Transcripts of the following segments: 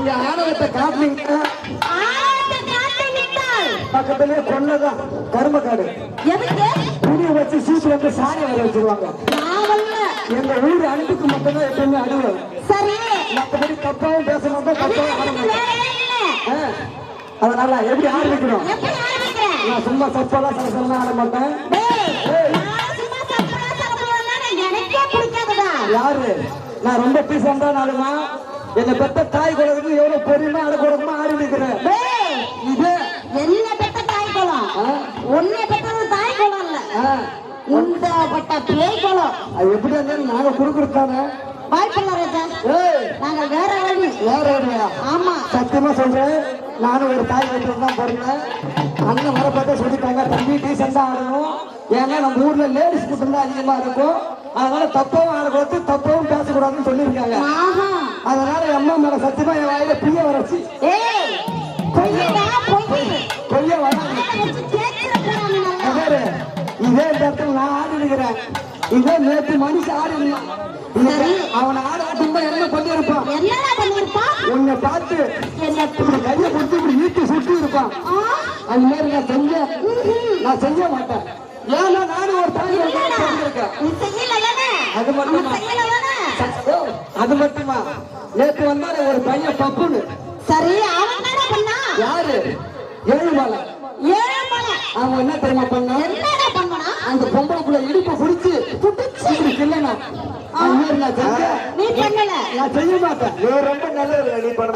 நீங்க ஆணவத்தை காட்டுனீங்க. பக்கத்திலே கொள்ளதான் கருமக்காடு புடிய வச்சு சீட்டு வந்து சாணி வர வச்சிருவாங்க. எங்க ஊர் அன்புக்கு மட்டும்தான் எப்பவுமே அலுவலகம். சரி, மற்றபடி தப்பாவும் பேச மாட்டோம், தப்பாவும் ஆட மாட்டோம். அதனால எப்படி ஆரம்பிக்கணும்? நான் சும்மா தப்பாலாம் சலசலாம் ஆட மாட்டேன். யாரு நான் ரொம்ப பீசண்டா ஆடுமா? என்ன பெத்த தாய் குலத்துக்கு எவ்வளவு பொறுமையா ஆடக்கூடாதுமா ஆடி நிற்கிறேன். இது என்ன பெத்த தாய் குலம்? ஒன்னே பெற்றது தாய் குலம் இல்ல, இந்த பட்ட பேய் குலம். அது எப்படி இருந்தாலும் நாங்க குறுக்குறதானே நாங்க வேற வழி. வேற வழியா? ஆமா, சத்தியமா சொல்றேன். நானும் ஒரு தாய் வீட்டுல தான் பிறந்தேன். அண்ணன் வர பார்த்தா சொல்லிட்டாங்க, தம்பி டீசெண்டா ஆடணும். ஏன்னா நம்ம ஊர்ல லேடிஸ் கூட்டம் தான் அதிகமா இருக்கும். அதனால தப்பாவும் ஆடக்கூடாது, தப்பாவும் பேசக்கூடாதுன்னு சொல்லியிருக்காங்க. அதனால அம்மா மேல சத்தியமா என் வாயில பிரிய வரச்சு. கொய்ய வராது. இதே இடத்துல நான் ஆடி இருக்கிறேன். இதே நேற்று மனுஷன் ஆடி இருந்தான். அவனை ஆட ஆட்டுமா என்ன பண்ணிருப்பான்? உன்னை பார்த்து கையை கொடுத்து இப்படி ஈட்டி சுட்டி இருப்பான். அது மாதிரி நான் செய்ய மாட்டேன். ஏன்னா நானும் ஒரு தாய் இருக்கேன். அது மட்டுமா நேற்று வந்தாரு ஒரு பையன் பப்புன்னு. சரி, யாரு? ஏழுமலை. அவன் என்ன தெரியுமா பண்ணா? அந்த பொம்பளைக்குள்ள இடுப்பை குடிச்சு இல்லைன்னா நான் செய்ய மாட்டேன். ரொம்ப நல்லது நீ பண்ண.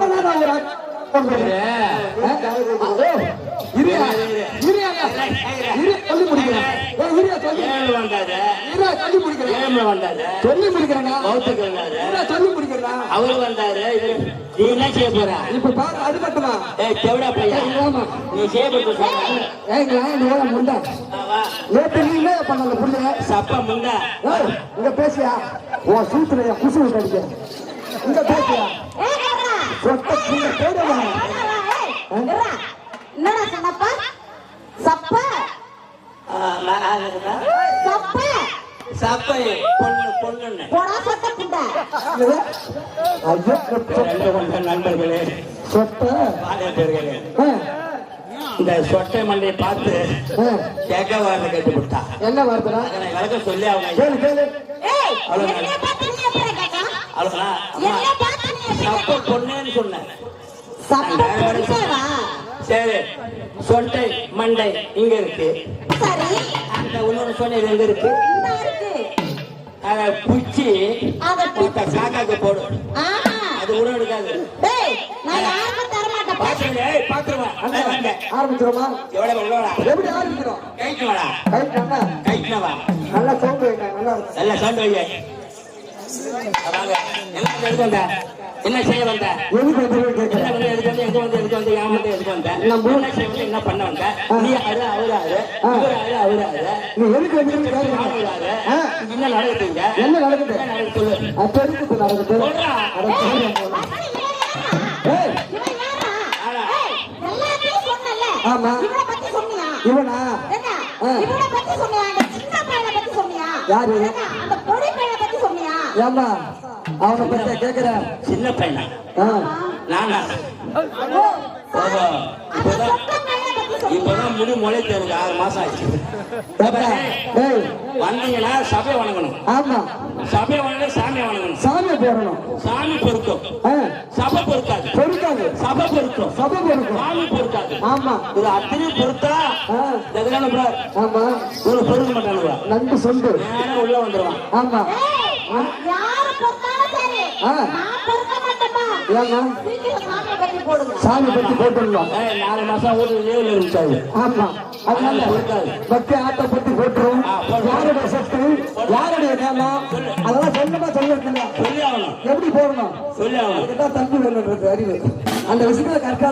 அவரு வந்தாரு. நீ என்ன செய்ய போற? இப்ப பாரு, அது மட்டுமா? நீ செய்ய முண்டா நேற்று நீ என்ன பண்ணல புள்ள சப்ப முண்டா இங்க பேசியா? ஓ சூத்துல குசு அடிக்க இங்க பேசியா? என்னடா சொன்னப்பா? சப்ப சப்பை பொண்ணு பொண்ணு போடா சொட்ட புண்டா. நண்பர்களே, சொட்ட பேர்களே, இந்த சொட்டை மண்டையை பார்த்து கேட்க வார்த்தை கேட்டு கொடுத்தா. என்ன வார்த்தை? விளக்க சொல்லி அவங்க சப்ப பொண்ணுன்னு சொன்னேன். சரி, சொட்டை மண்டை இங்க இருக்கு. அந்த இன்னொரு சொன்ன எங்க இருக்கு? குச்சி காக்காக்கு போடும். அது உணவு எடுக்காது. ஆரம்பிச்சிருமா? எப்படி ஆரம்பிக்கிறோம்? கைட்னவா நல்லா சவுண்ட் நல்லா சவுண்ட் வைங்க. என்ன செய்ய வந்த? என்ன பண்ண வந்த? நீ அழு அவரு அவரு என்ன நடக்குதுங்க? என்ன நடக்குது? ஆமா, இவனா யாரு? ஏமா அவனை பத்தி கேக்குற? சின்ன பையனா? நானா? இப்பதான் முடி முளை தேர்வு 6 மாசம் ஆயிடுச்சு. வந்தீங்கன்னா சபை வணங்கணும். ஆமா, சபை வணங்க சாமி வணங்கணும். சாமி போடணும். சாமி பொறுக்கும், சபை பொறுக்காது. சபை பொறுக்கும், சாமி பொறுக்காது. ஆமா, இது அத்தனையும் பொறுத்தா ஆமா ஒரு பொறுக்க மாட்டானுவா. நன்றி சொல்லு. நேரம் உள்ள வந்துருவான். ஆமா, சாமி பத்தி போட்டுருவோம். 4 மாசம் ஊருக்கு லீவ்ல இருந்துச்சாரு. ஆமா, அதனால பக்தி ஆட்டை பத்தி போட்டுருவோம். யாருடைய சக்தி, யாருடைய நேரம், அதெல்லாம் சொன்னமா சொல்லிருக்கீங்க. சொல்லி ஆகணும். எப்படி போடணும் சொல்லி ஆகணும். தம்பி வேணும் அறிவு. அந்த விஷயத்துல கரெக்டா